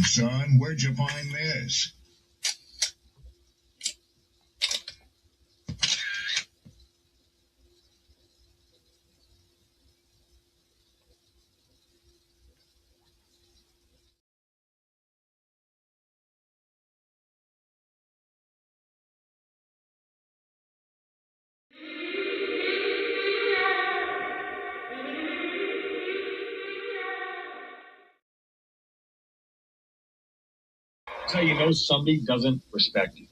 son, where'd you find this? That's how you know somebody doesn't respect you.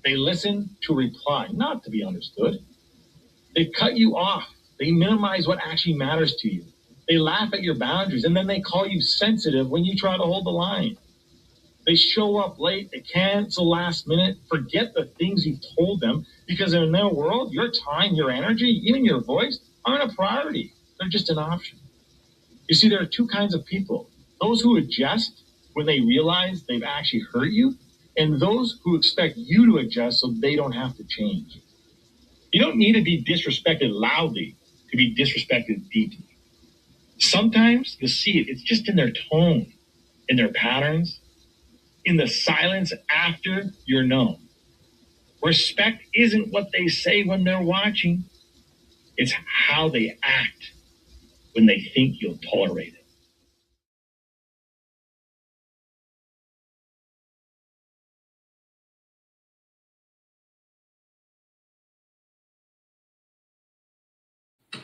They listen to reply, not to be understood. They cut you off. They minimize what actually matters to you. They laugh at your boundaries, and then they call you sensitive when you try to hold the line. They show up late, they cancel last minute, forget the things you've told them, because in their world, your time, your energy, even your voice aren't a priority. They're just an option. You see, there are two kinds of people. Those who adjust when they realize they've actually hurt you, and those who expect you to adjust so they don't have to change. You don't need to be disrespected loudly to be disrespected deeply. Sometimes you'll see it. It's just in their tone, in their patterns, in the silence after you're known. Respect isn't what they say when they're watching. It's how they act when they think you'll tolerate it.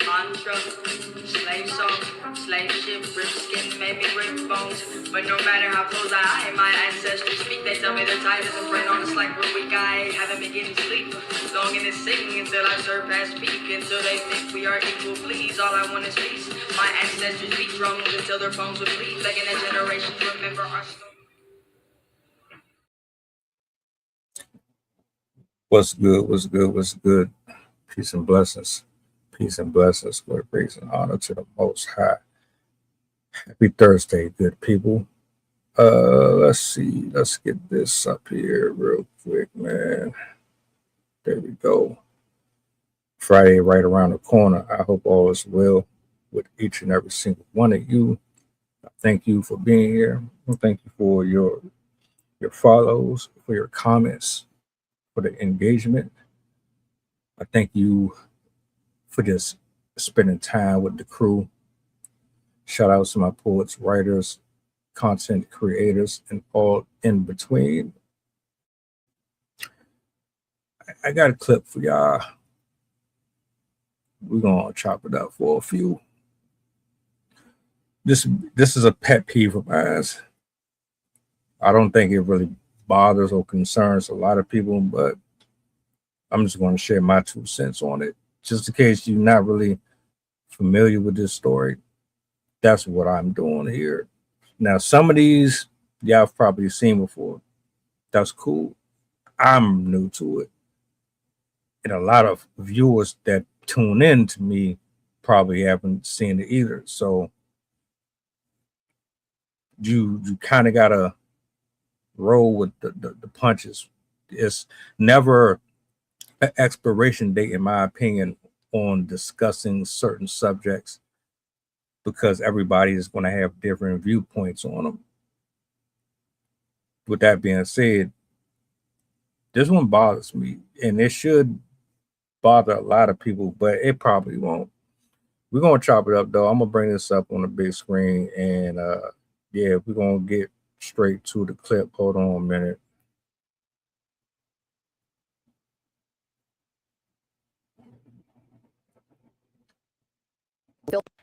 Mantra, slave song, slave ship, rip skin, maybe rip bones. But no matter how close I am, my ancestors speak. They tell me the tide isn't right on us like we're weak. I haven't been getting sleep. Longing to sing until I surpass peak. Until they think we are equal, please. All I want is peace. My ancestors beat drums until their bones would bleed. Begging the generations remember our story. What's good? What's good? What's good? Peace and blessings. Peace and blessings, glory, praise, and honor to the Most High. Happy Thursday, good people. Let's see. Let's get this up here real quick, man. There we go. Friday right around the corner. I hope all is well with each and every single one of you. Thank you for being here. Thank you for your follows, for your comments, for the engagement. I thank you for just spending time with the crew. Shout out to my poets, writers, content creators, and all in between. I got a clip for y'all. We're gonna chop it up for a few. This is a pet peeve of mine. I don't think it really bothers or concerns a lot of people, but I'm just going to share my 2 cents on it. Just in case you're not really familiar with this story, that's what I'm doing here. Now, some of these y'all have probably seen before. That's cool. I'm new to it. And a lot of viewers that tune in to me probably haven't seen it either. So you kind of got to roll with the punches. It's never an expiration date, in my opinion, on discussing certain subjects, because everybody is going to have different viewpoints on them. With that being said, this one bothers me, and it should bother a lot of people, but it probably won't. We're going to chop it up, though. I'm going to bring this up on the big screen, and yeah, we're going to get straight to the clip. Hold on a minute.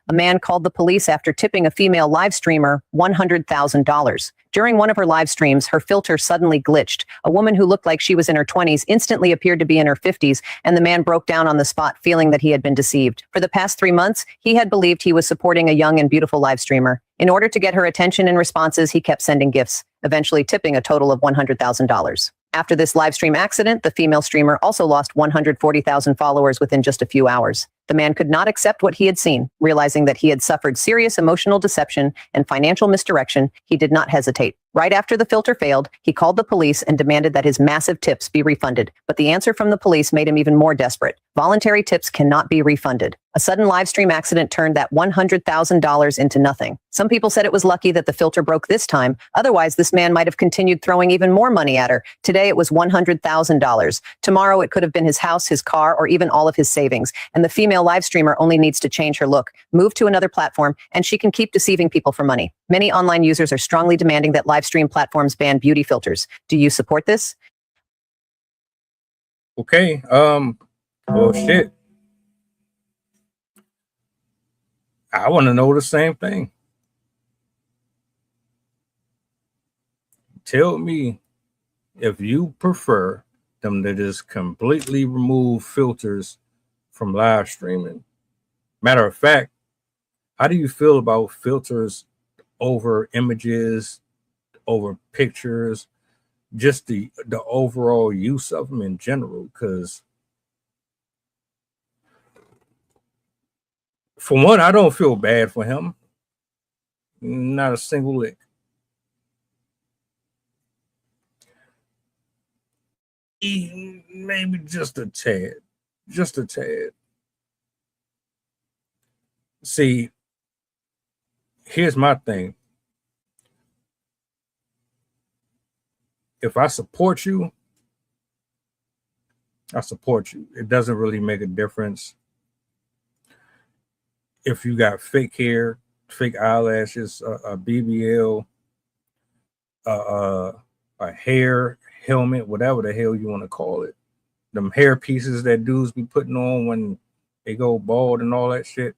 A man called the police after tipping a female live streamer $100,000. During one of her live streams, her filter suddenly glitched. A woman who looked like she was in her 20s instantly appeared to be in her 50s, and the man broke down on the spot, feeling that he had been deceived. For the past 3 months, he had believed he was supporting a young and beautiful live streamer. In order to get her attention and responses, he kept sending gifts, eventually tipping a total of $100,000. After this live stream accident, the female streamer also lost 140,000 followers within just a few hours. The man could not accept what he had seen. Realizing that he had suffered serious emotional deception and financial misdirection, he did not hesitate. Right after the filter failed, he called the police and demanded that his massive tips be refunded. But the answer from the police made him even more desperate. Voluntary tips cannot be refunded. A sudden live stream accident turned that $100,000 into nothing. Some people said it was lucky that the filter broke this time. Otherwise, this man might have continued throwing even more money at her. Today, it was $100,000. Tomorrow, it could have been his house, his car, or even all of his savings. And the female live streamer only needs to change her look, move to another platform, and she can keep deceiving people for money. Many online users are strongly demanding that live stream platforms ban beauty filters. Do you support this? Okay. Well, shit. I want to know the same thing. Tell me if you prefer them to just completely remove filters from live streaming. Matter of fact, how do you feel about filters over images, over pictures, just the overall use of them in general? Because for one, I don't feel bad for him. Not a single lick. Maybe just a tad. Just a tad. See, here's my thing. If I support you, I support you. It doesn't really make a difference if you got fake hair, fake eyelashes, a BBL, a hair helmet, whatever the hell you want to call it. Them hair pieces that dudes be putting on when they go bald and all that shit.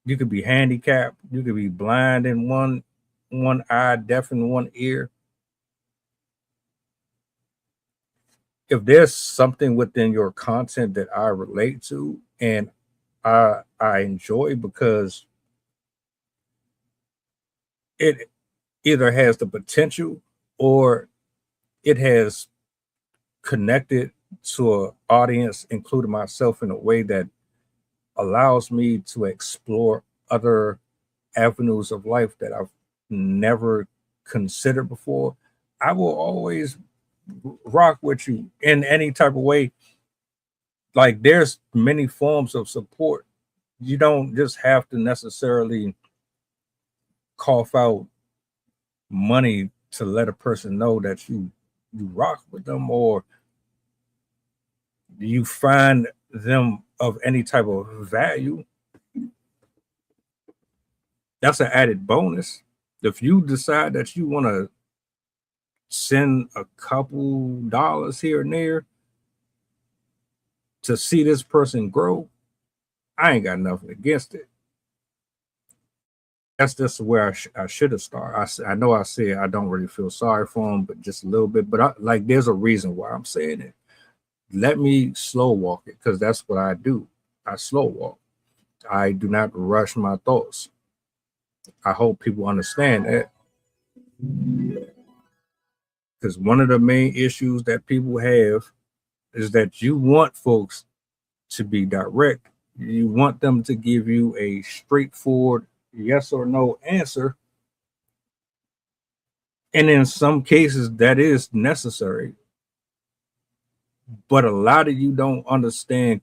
You could be handicapped. You could be blind in one eye, deaf in one ear. If there's something within your content that I relate to and I enjoy because it either has the potential or it has connected to an audience, including myself, in a way that allows me to explore other avenues of life that I've never considered before, I will always rock with you in any type of way. Like, there's many forms of support. You don't just have to necessarily cough out money to let a person know that you rock with them or you find them of any type of value. That's an added bonus. If you decide that you want to send a couple dollars here and there to see this person grow, I ain't got nothing against it. That's just where I should have started. I know I said I don't really feel sorry for him, but just a little bit. But there's a reason why I'm saying it. Let me slow walk it, because that's what I do. I slow walk. I do not rush my thoughts. I hope people understand that. Because one of the main issues that people have is that you want folks to be direct. You want them to give you a straightforward yes or no answer. And in some cases, that is necessary. But a lot of you don't understand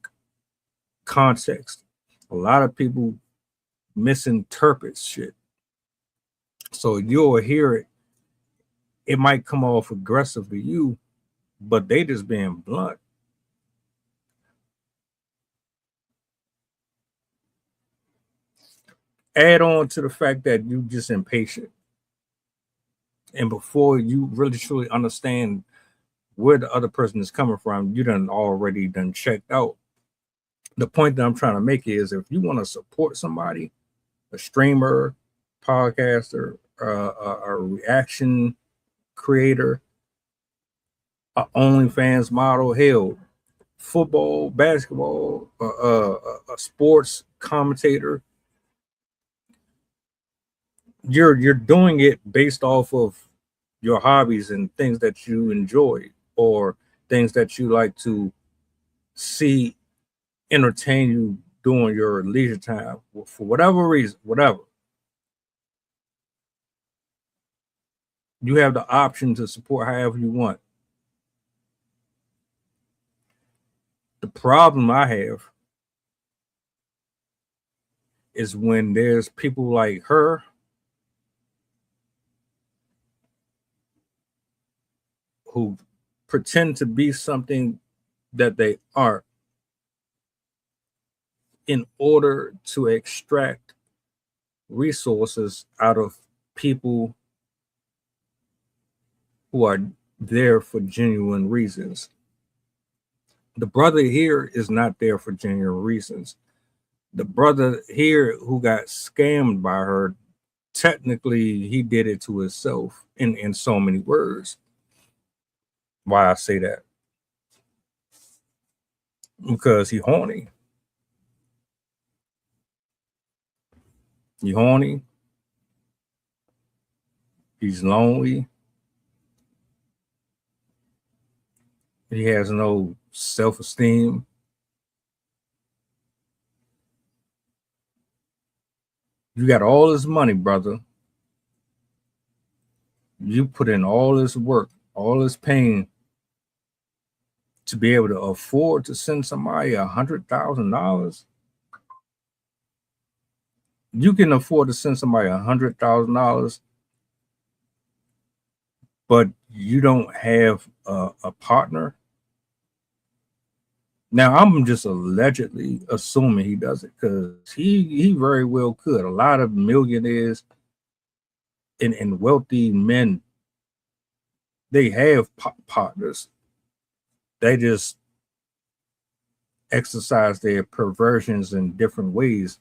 context. A lot of people misinterpret shit. So you'll hear it. It might come off aggressive to you, but they just being blunt. Add on to the fact that you just impatient. And before you really truly understand where the other person is coming from, you already checked out. The point that I'm trying to make is, if you want to support somebody, a streamer, podcaster, a reaction creator, a OnlyFans model, hell, football, basketball, a sports commentator, you're doing it based off of your hobbies and things that you enjoy or things that you like to see entertain you during your leisure time for whatever reason, whatever. You have the option to support however you want. The problem I have is when there's people like her who pretend to be something that they aren't in order to extract resources out of people who are there for genuine reasons. The brother here is not there for genuine reasons. The brother here who got scammed by her, technically he did it to himself in so many words. Why I say that? Because he horny. He horny. He's lonely. He has no self-esteem. You got all this money, brother. You put in all this work, all this pain to be able to afford to send somebody $100,000. You can afford to send somebody $100,000, but you don't have a partner. Now, I'm just allegedly assuming he does it because he very well could. A lot of millionaires and wealthy men, they have partners. They just exercise their perversions in different ways.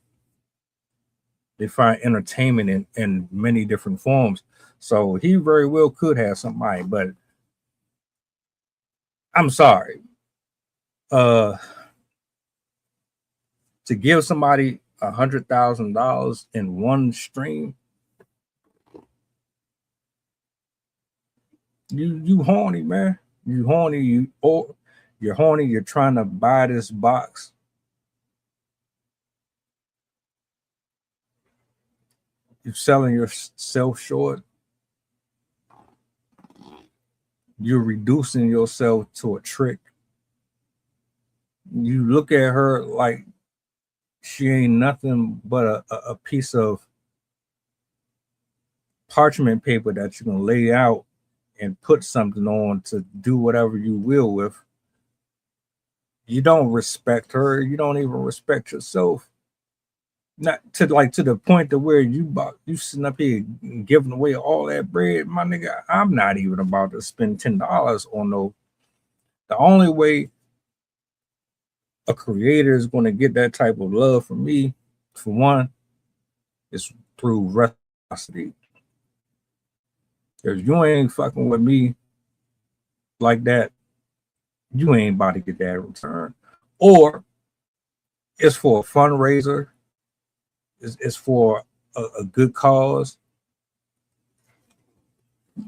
They find entertainment in many different forms. So he very well could have somebody, but I'm sorry. To give somebody $100,000 in one stream, you horny, man. You horny. You're horny. You're trying to buy this box. You're selling yourself short. You're reducing yourself to a trick. You look at her like she ain't nothing but a piece of parchment paper that you can lay out and put something on to do whatever you will with. You don't respect her. You don't even respect yourself. Not to the point to where you sitting up here giving away all that bread, my nigga. I'm not even about to spend $10 on no. The only way a creator is going to get that type of love from me, for one, is through reciprocity. If you ain't fucking with me like that, you ain't about to get that return. Or it's for a fundraiser. It's for a good cause.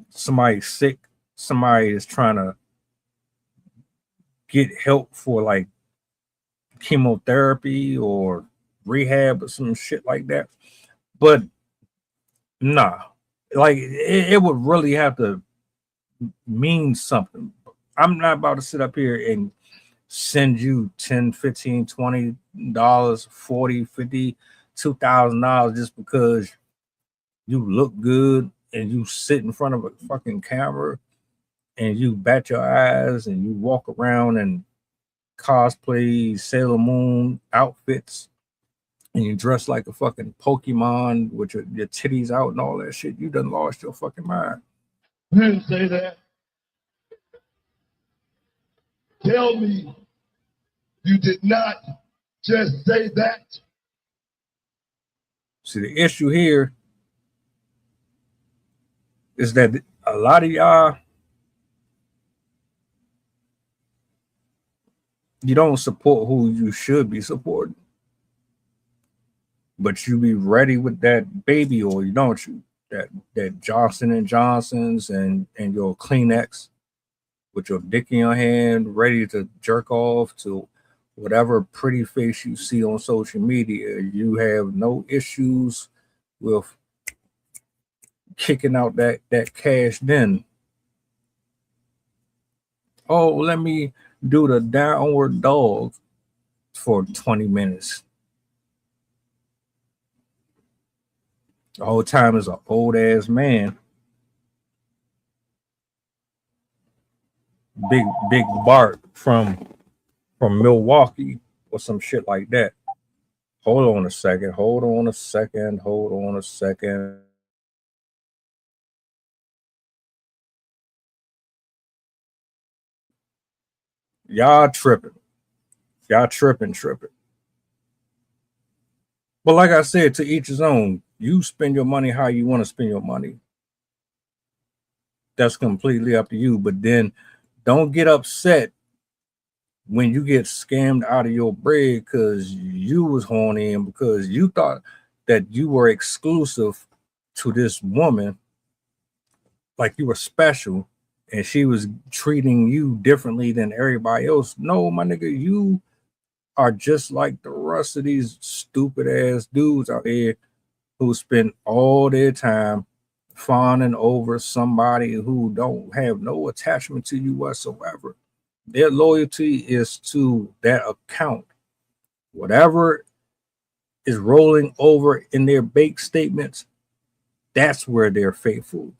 Somebody's sick. Somebody is trying to get help for like chemotherapy or rehab or some shit like that. But nah, like it would really have to mean something. I'm not about to sit up here and send you $10, $15, $20, $40, $50, $2,000 just because you look good and you sit in front of a fucking camera and you bat your eyes and you walk around and cosplay Sailor Moon outfits and you dress like a fucking Pokemon with your titties out and all that shit. You done lost your fucking mind. You didn't say that. Tell me you did not just say that. See, the issue here is that a lot of y'all, you don't support who you should be supporting. But you be ready with that baby oil, don't you? That Johnson and Johnson's and your Kleenex with your dick in your hand, ready to jerk off to whatever pretty face you see on social media. You have no issues with kicking out that cash then. Oh, let me do the downward dog for 20 minutes. The whole time is an old ass man. Big Bart from Milwaukee or some shit like that. Hold on a second. Hold on a second. Hold on a second. Y'all tripping. Y'all tripping. But like I said, to each his own. You spend your money how you want to spend your money. That's completely up to you. But then don't get upset when you get scammed out of your bread because you was horny and because you thought that you were exclusive to this woman, like you were special, and she was treating you differently than everybody else. No, my nigga, you are just like the rest of these stupid ass dudes out here who spend all their time fawning over somebody who don't have no attachment to you whatsoever. Their loyalty is to that account. Whatever is rolling over in their bank statements, that's where they're faithful.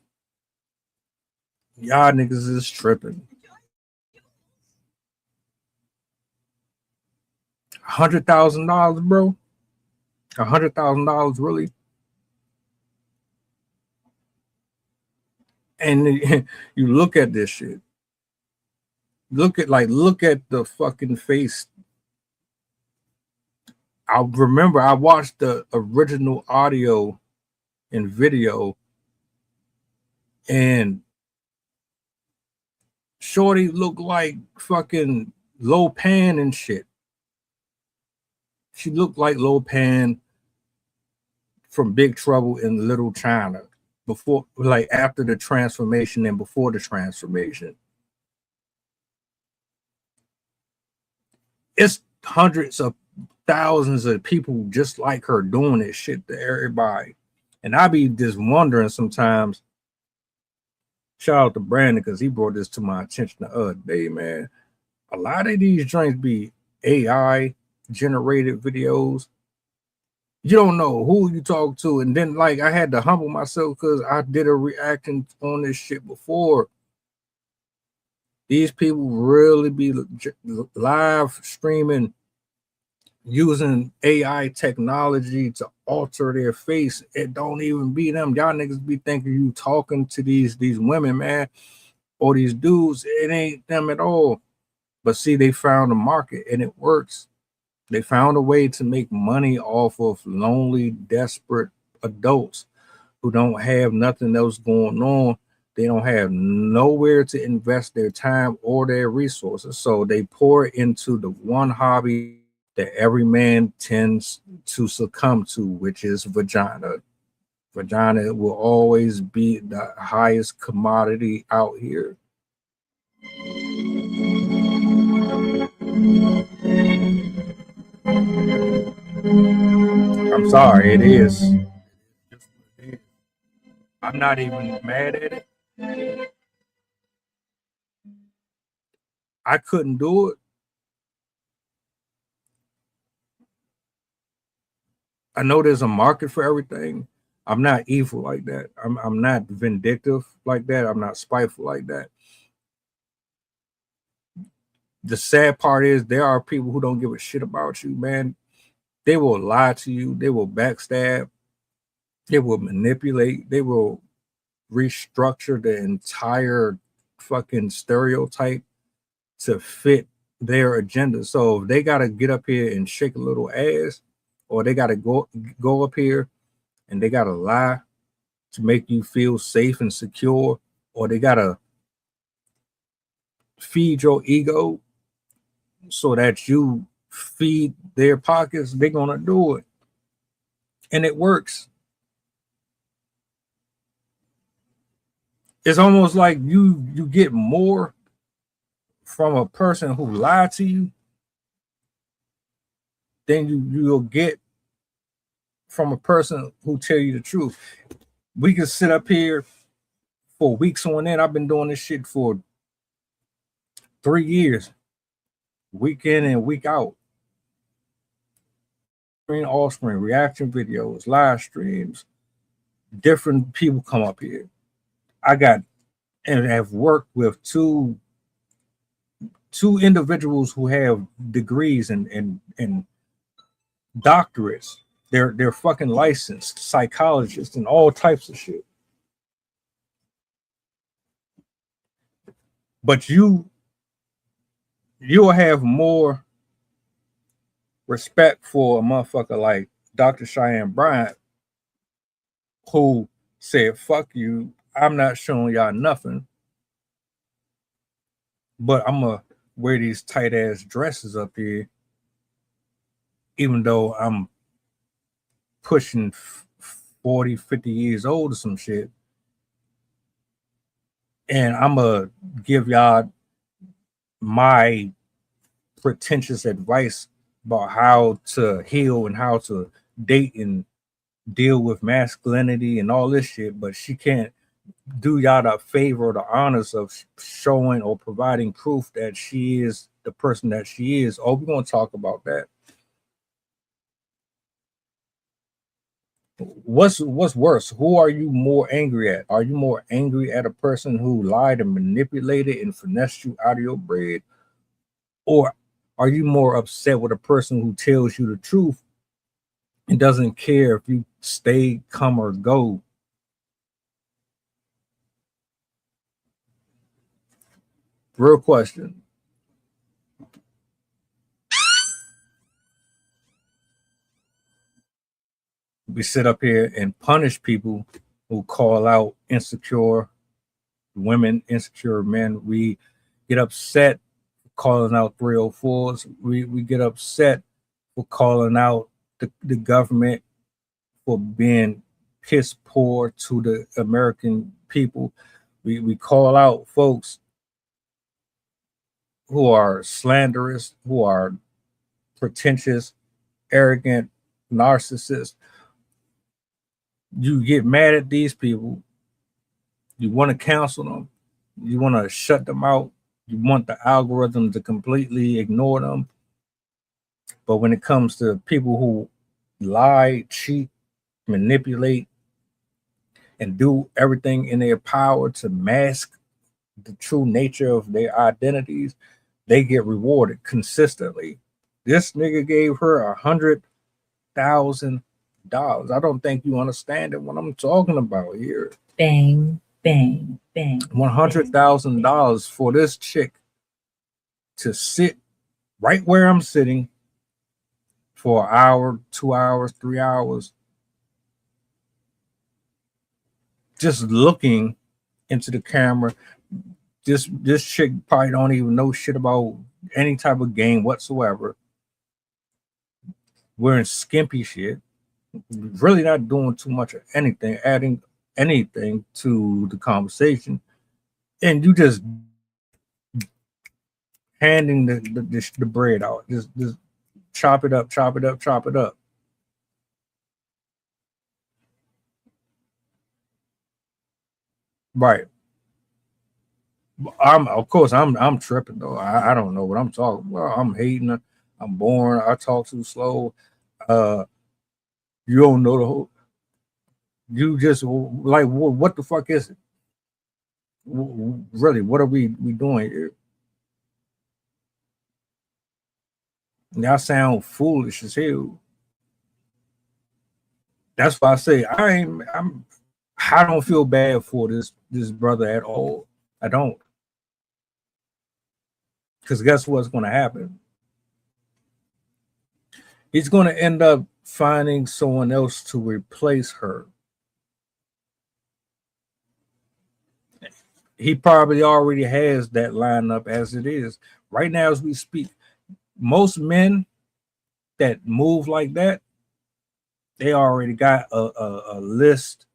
Y'all niggas is tripping. $100,000, bro. $100,000, really? And you look at this shit. Look at the fucking face. I remember I watched the original audio and video, and Shorty looked like fucking Lopan and shit. She looked like Lopan from Big Trouble in Little China before, like after the transformation and before the transformation. It's hundreds of thousands of people just like her doing this shit to everybody. And I be just wondering sometimes, shout out to Brandon because he brought this to my attention the other day, man. A lot of these joints be AI generated videos. You don't know who you talk to. And then like I had to humble myself because I did a reaction on this shit before. These people really be live streaming using AI technology to alter their face. It don't even be them. Y'all niggas be thinking you talking to these women, man, or these dudes. It ain't them at all. But see, they found a market and it works. They found a way to make money off of lonely, desperate adults who don't have nothing else going on. They don't have nowhere to invest their time or their resources. So they pour into the one hobby that every man tends to succumb to, which is vagina. Vagina will always be the highest commodity out here. I'm sorry, it is. I'm not even mad at it. I couldn't do it. I know there's a market for everything. I'm not evil like that. I'm not vindictive like that. I'm not spiteful like that. The sad part is there are people who don't give a shit about you, man. They will lie to you. They will backstab. They will manipulate. They will restructure the entire fucking stereotype to fit their agenda. So if they got to get up here and shake a little ass, or they got to go up here and they got to lie to make you feel safe and secure, or they got to feed your ego so that you feed their pockets, they're going to do it. And it works. It's almost like you get more from a person who lied to you than you'll get from a person who tell you the truth. We can sit up here for weeks on end. I've been doing this shit for 3 years, week in and week out. Off screen reaction videos, live streams, different people come up here. I got and have worked with two individuals who have degrees and doctorates. They're fucking licensed psychologists and all types of shit. But you'll have more respect for a motherfucker like Dr. Cheyenne Bryant, who said, fuck you, I'm not showing y'all nothing, but I'm gonna wear these tight ass dresses up here, even though I'm pushing 40, 50 years old or some shit. And I'm gonna give y'all my pretentious advice about how to heal and how to date and deal with masculinity and all this shit, but she can't do y'all the favor or the honors of showing or providing proof that she is the person that she is. Oh, we're going to talk about that. What's worse? Who are you more angry at? Are you more angry at a person who lied and manipulated and finessed you out of your bread? Or are you more upset with a person who tells you the truth and doesn't care if you stay, come, or go? Real question. We sit up here and punish people who call out insecure women, insecure men. We get upset calling out 304s. We get upset for calling out the government for being piss poor to the American people. We call out folks who are slanderous, who are pretentious, arrogant, narcissists. You get mad at these people. You want to counsel them. You want to shut them out. You want the algorithm to completely ignore them. But when it comes to people who lie, cheat, manipulate, and do everything in their power to mask the true nature of their identities, they get rewarded consistently. This nigga gave her $100,000. I don't think you understand it what I'm talking about here. Bang, bang, bang. $100,000 for this chick to sit right where I'm sitting for an hour, 2 hours, 3 hours, just looking into the camera. This chick probably don't even know shit about any type of game whatsoever. Wearing skimpy shit, really not doing too much of anything, adding anything to the conversation, and you just handing the bread out, just chop it up. Right. I'm tripping though. I don't know what I'm talking about. I'm hating. I'm boring. I talk too slow. You don't know the whole. You just like what the fuck is it? Really, what are we doing here? Y'all sound foolish as hell. That's why I say I don't feel bad for this brother at all. I don't. Because guess what's going to happen? He's going to end up finding someone else to replace her. He probably already has that lineup as it is. Right now, as we speak, most men that move like that, they already got a list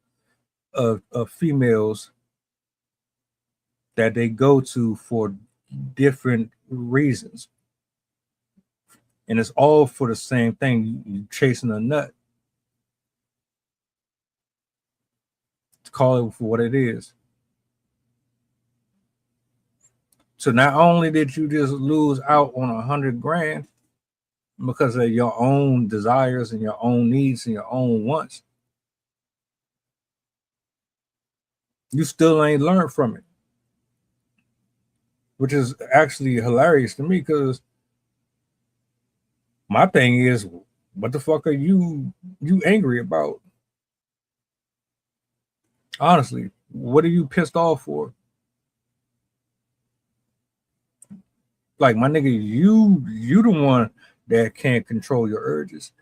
of females that they go to for different reasons. And it's all for the same thing. You chasing a nut. Call it for what it is. So not only did you just lose out on 100 grand because of your own desires and your own needs and your own wants, you still ain't learned from it, which is actually hilarious to me, because my thing is, what the fuck are you angry about? Honestly, what are you pissed off for? Like, my nigga, you the one that can't control your urges.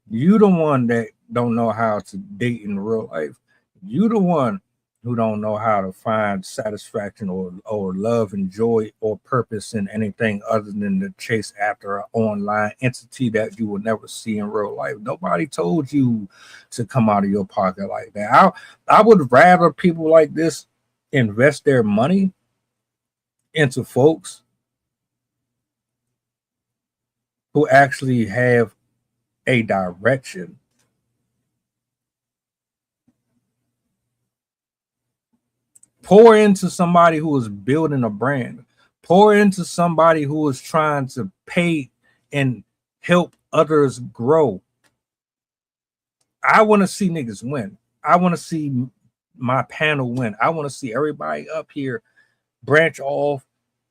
You the one that don't know how to date in real life. You the one who don't know how to find satisfaction or love and joy or purpose in anything other than to chase after an online entity that you will never see in real life. Nobody told you to come out of your pocket like that. I would rather people like this invest their money into folks who actually have a direction. Pour into somebody who is building a brand. Pour into somebody who is trying to pay and help others grow. I want to see niggas win. I want to see my panel win. I want to see everybody up here branch off,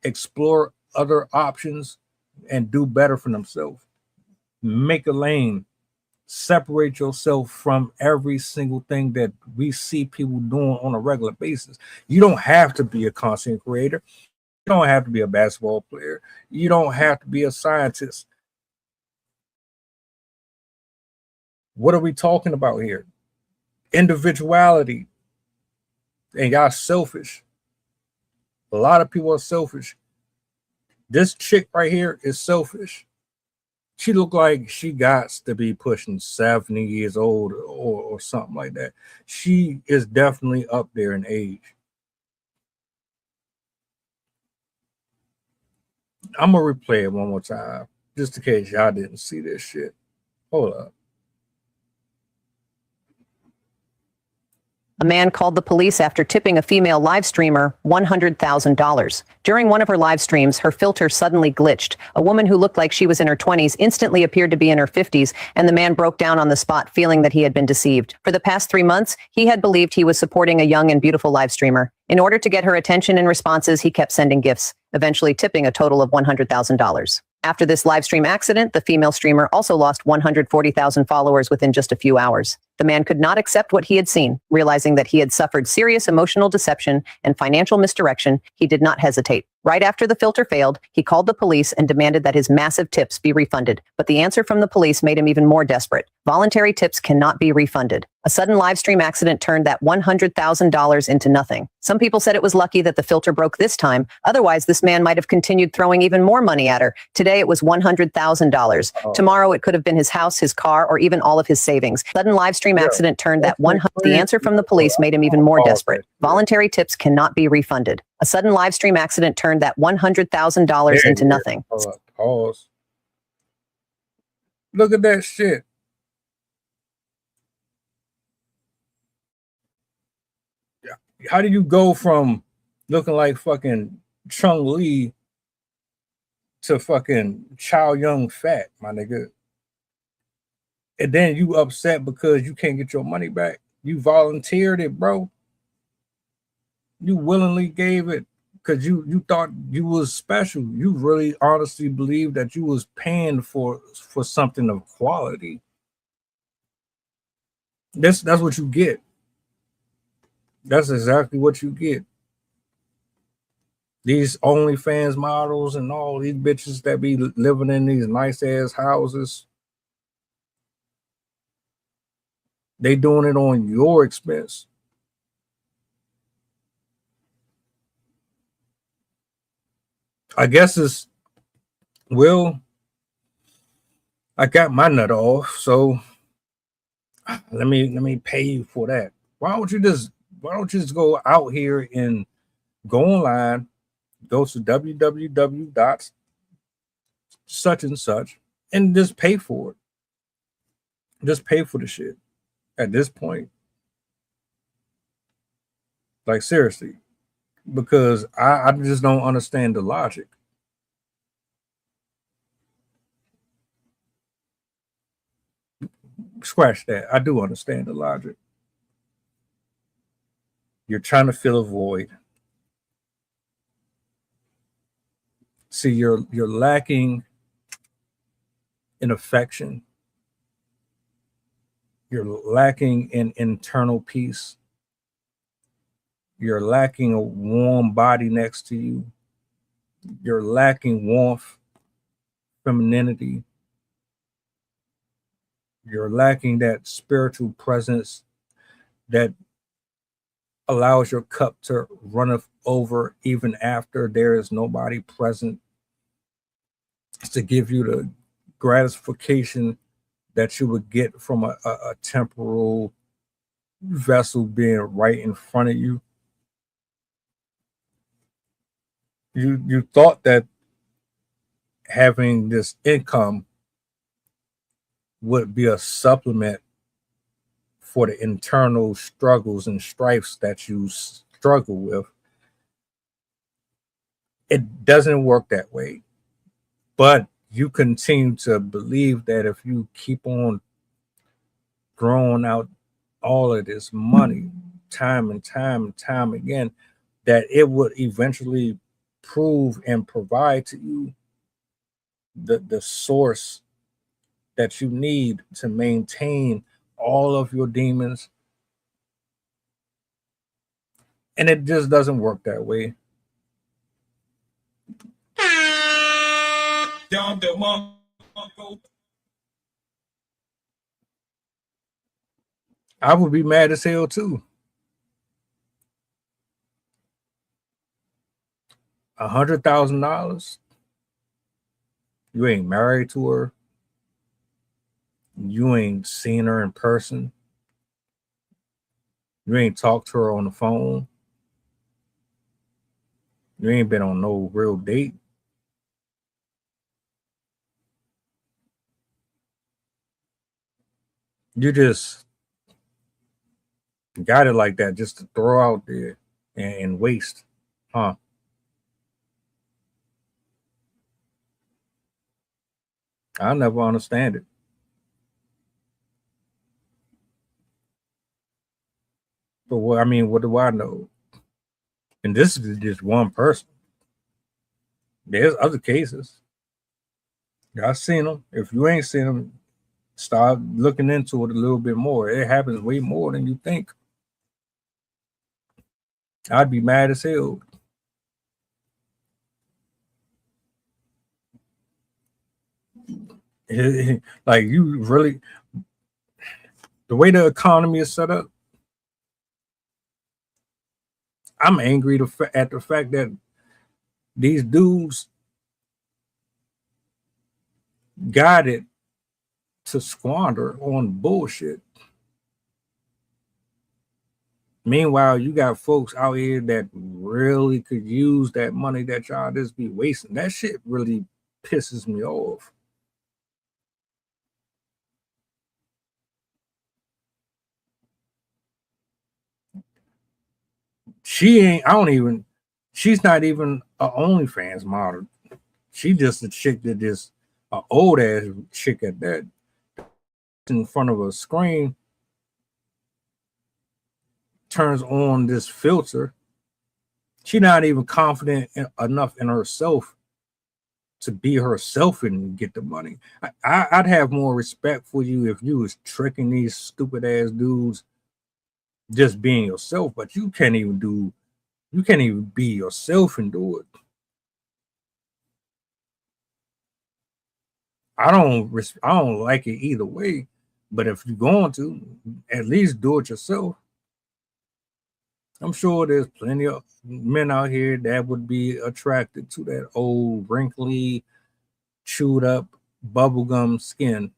explore other options, and do better for themselves. Make a lane. Separate yourself from every single thing that we see people doing on a regular basis. You don't have to be a content creator. You don't have to be a basketball player. You don't have to be a scientist. What are we talking about here? Individuality. And y'all selfish. A lot of people are selfish. This chick right here is selfish. She looked like she got to be pushing 70 years old or something like that. She is definitely up there in age. I'm going to replay it one more time, just in case y'all didn't see this shit. Hold up. A man called the police after tipping a female live streamer $100,000. During one of her live streams, her filter suddenly glitched. A woman who looked like she was in her 20s instantly appeared to be in her 50s, and the man broke down on the spot, feeling that he had been deceived. For the past 3 months, he had believed he was supporting a young and beautiful live streamer. In order to get her attention and responses, he kept sending gifts, eventually tipping a total of $100,000. After this live stream accident, the female streamer also lost 140,000 followers within just a few hours. The man could not accept what he had seen. Realizing that he had suffered serious emotional deception and financial misdirection, he did not hesitate. Right after the filter failed, he called the police and demanded that his massive tips be refunded. But the answer from the police made him even more desperate. Voluntary tips cannot be refunded. A sudden live stream accident turned that $100,000 into nothing. Some people said it was lucky that the filter broke this time. Otherwise, this man might have continued throwing even more money at her. Today, it was $100,000. Tomorrow, it could have been his house, his car, or even all of his savings. Sudden live stream accident turned that the answer from the police made him even more desperate. Voluntary tips cannot be refunded. A sudden live stream accident turned that $100,000 into nothing. Pause. Look at that shit. How do you go from looking like fucking Chung Lee to fucking Chow Yun Fat, my nigga? And then you upset because you can't get your money back. You volunteered it, bro. You willingly gave it because you thought you was special. You really honestly believed that you was paying for something of quality. That's what you get. That's exactly what you get. These OnlyFans models and all these bitches that be living in these nice ass houses, they doing it on your expense. I guess it's, well, I got my nut off, so let me pay you for that. Why don't you just go out here and go online, go to www.such and such, and just pay for it. Just pay for the shit at this point. Like seriously, because I just don't understand the logic. Scratch that. I do understand the logic. You're trying to fill a void. See, you're lacking in affection. You're lacking in internal peace. You're lacking a warm body next to you. You're lacking warmth, femininity. You're lacking that spiritual presence that allows your cup to run over even after there is nobody present. It's to give you the gratification that you would get from a temporal vessel being right in front of you. You thought that having this income would be a supplement for the internal struggles and strifes that you struggle with. It doesn't work that way. But you continue to believe that if you keep on throwing out all of this money time and time and time again, that it would eventually prove and provide to you the source that you need to maintain all of your demons. And it just doesn't work that way. I would be mad as hell too. $100,000. You ain't married to her. You ain't seen her in person. You ain't talked to her on the phone. You ain't been on no real date. You just got it like that just to throw out there and waste, huh? I never understand it. But what I mean, what do I know? And this is just one person. There's other cases. I've seen them. If you ain't seen them, start looking into it a little bit more. It happens way more than you think. I'd be mad as hell. Like you really, the way the economy is set up, I'm angry at the fact that these dudes got it to squander on bullshit. Meanwhile, you got folks out here that really could use that money that y'all just be wasting. That shit really pisses me off. She ain't, I don't even, she's not even a OnlyFans model. She just a chick that just, a old ass chick at that, in front of a screen, turns on this filter. She's not even confident enough in herself to be herself and get the money. I'd have more respect for you if you was tricking these stupid ass dudes just being yourself, but you can't even be yourself and do it. I don't like it either way, but if you're going to, at least do it yourself. I'm sure there's plenty of men out here that would be attracted to that old wrinkly, chewed up bubblegum skin.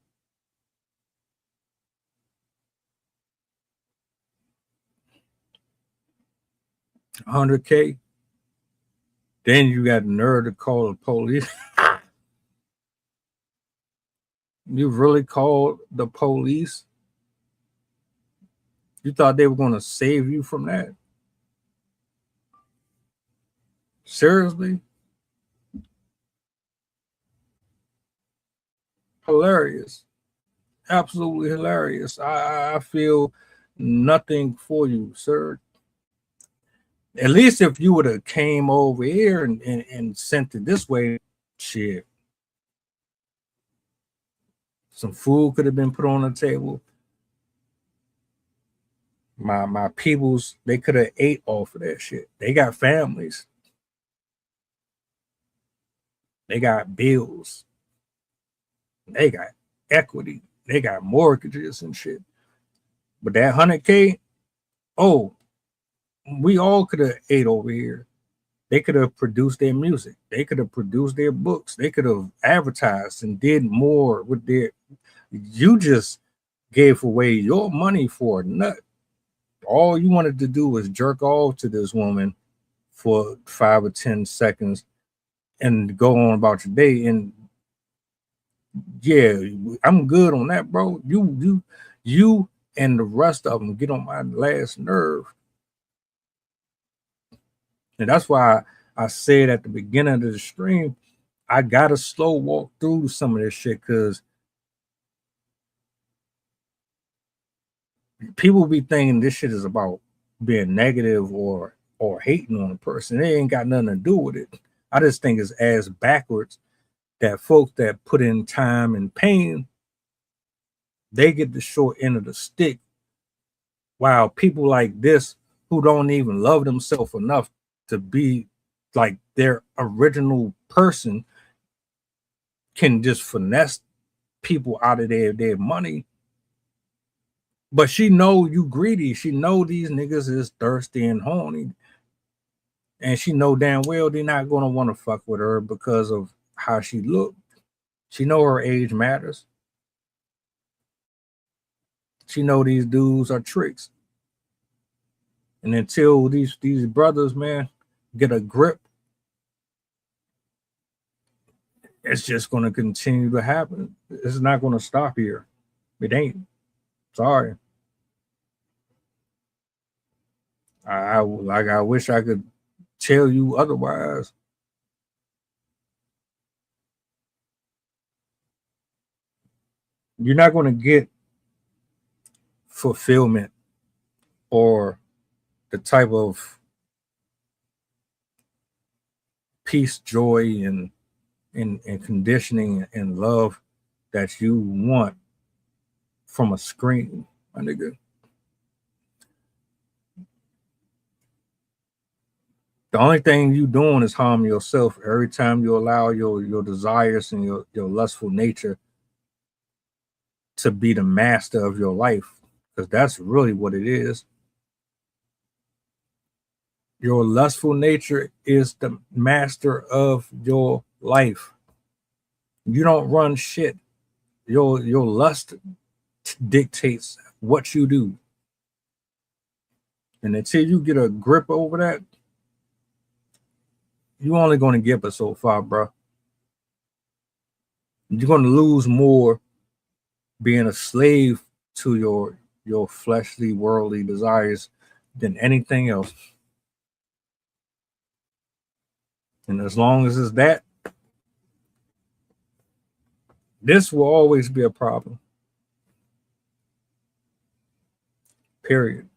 $100K. Then you got the nerve to call the police. You really called the police? You thought they were going to save you from that? Seriously? Hilarious. Absolutely hilarious. I feel nothing for you, sir. At least if you would have came over here and sent it this way, shit. Some food could have been put on the table. My peoples, they could have ate off of that shit. They got families. They got bills. They got equity. They got mortgages and shit. But that 100K, oh, we all could have ate over here. They could have produced their music. They could have produced their books. They could have advertised and did more with their. You just gave away your money for a nut. All you wanted to do was jerk off to this woman for 5 or 10 seconds and go on about your day. And yeah, I'm good on that, bro. You and the rest of them get on my last nerve. And that's why I said at the beginning of the stream, I gotta slow walk through some of this shit because people be thinking this shit is about being negative or hating on a person. It ain't got nothing to do with it. I just think it's ass backwards that folks that put in time and pain, they get the short end of the stick, while people like this who don't even love themselves enough to be like their original person can just finesse people out of their money. But she know you greedy. She know these niggas is thirsty and horny. And she know damn well they're not going to want to fuck with her because of how she look. She know her age matters. She know these dudes are tricks. And until these brothers, man, get a grip, it's just going to continue to happen. It's not going to stop here. It ain't. Sorry. I wish I could tell you otherwise. You're not going to get fulfillment or the type of peace, joy, and conditioning and love that you want from a screen, my nigga. The only thing you doing is harm yourself every time you allow your desires and your lustful nature to be the master of your life, because that's really what it is. Your lustful nature is the master of your life. You don't run shit. Your lust dictates what you do. And until you get a grip over that, you're only going to get but so far, bro. You're going to lose more being a slave to your fleshly, worldly desires than anything else. And as long as it's that, this will always be a problem. Period.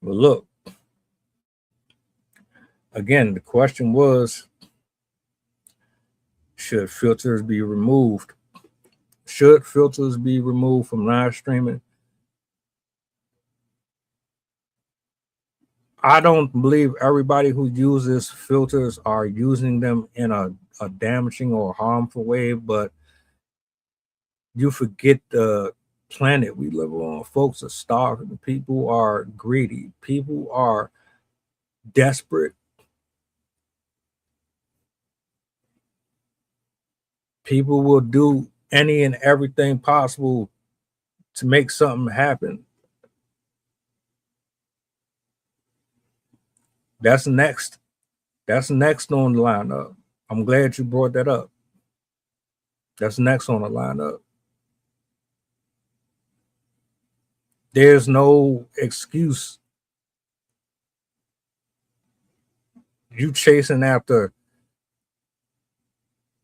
But look, again, the question was, should filters be removed? Should filters be removed from live streaming? I don't believe everybody who uses filters are using them in a damaging or harmful way, but you forget the planet we live on. Folks are starving. People are greedy. People are desperate. People will do any and everything possible to make something happen. That's next. That's next on the lineup. I'm glad you brought that up. That's next on the lineup. There's no excuse. You chasing after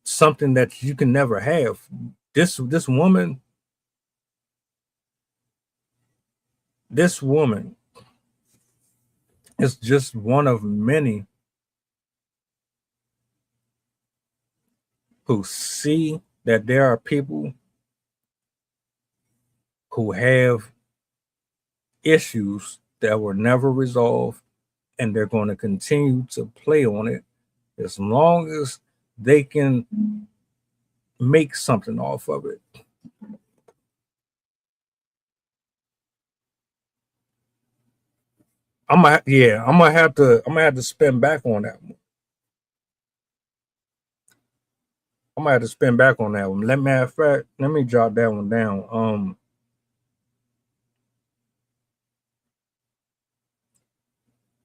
something that you can never have. This woman is just one of many who see that there are people who have issues that were never resolved, and they're going to continue to play on it as long as they can make something off of it. I'm gonna have to spin back on that one. I'm gonna have to spin back on that one. Matter of fact, let me jot that one down.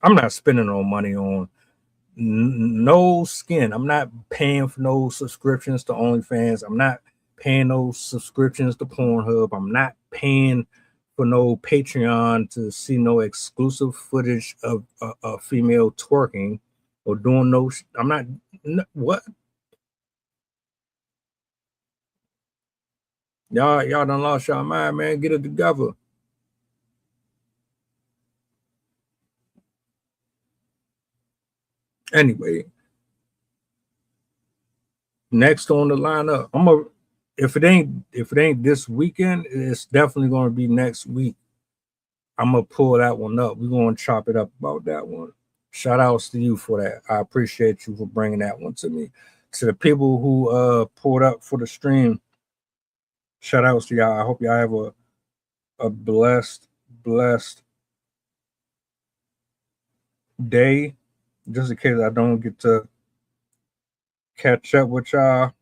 I'm not spending no money on no skin. I'm not paying for no subscriptions to OnlyFans. I'm not paying no subscriptions to Pornhub. I'm not paying for no Patreon to see no exclusive footage of a female twerking or doing no. I'm not. What? Y'all done lost y'all mind, man. Get it together. Anyway, next on the lineup, if it ain't this weekend, it's definitely gonna be next week. I'm gonna pull that one up. We're gonna chop it up about that one. Shout outs to you for that. I appreciate you for bringing that one to me. To the people who pulled up for the stream, shout outs to y'all. I hope y'all have a blessed day. Just in case I don't get to catch up with y'all,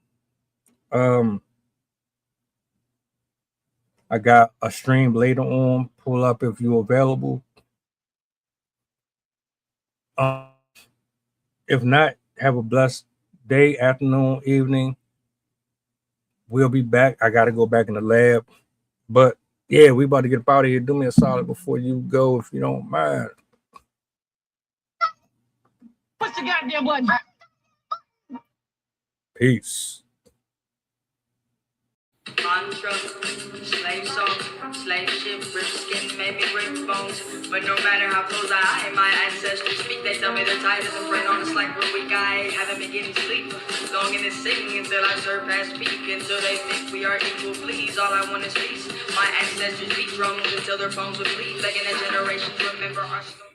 I got a stream later on. Pull up if you're available. If not, have a blessed day, afternoon, evening. We'll be back. I got to go back in the lab. But yeah, we about to get up out of here. Do me a solid before you go, if you don't mind. What's the goddamn button? Peace. Mantra, slave song, slave ship, rip skin, maybe rip bones. But no matter how close I am, my ancestors speak. They tell me they're tired as a friend on us like we're weak. I haven't been getting sleep. Longing to sing until I surpass peak. Until they think we are equal, please. All I want is peace. My ancestors beat drums until their bones would bleed. Begging that generations remember our story.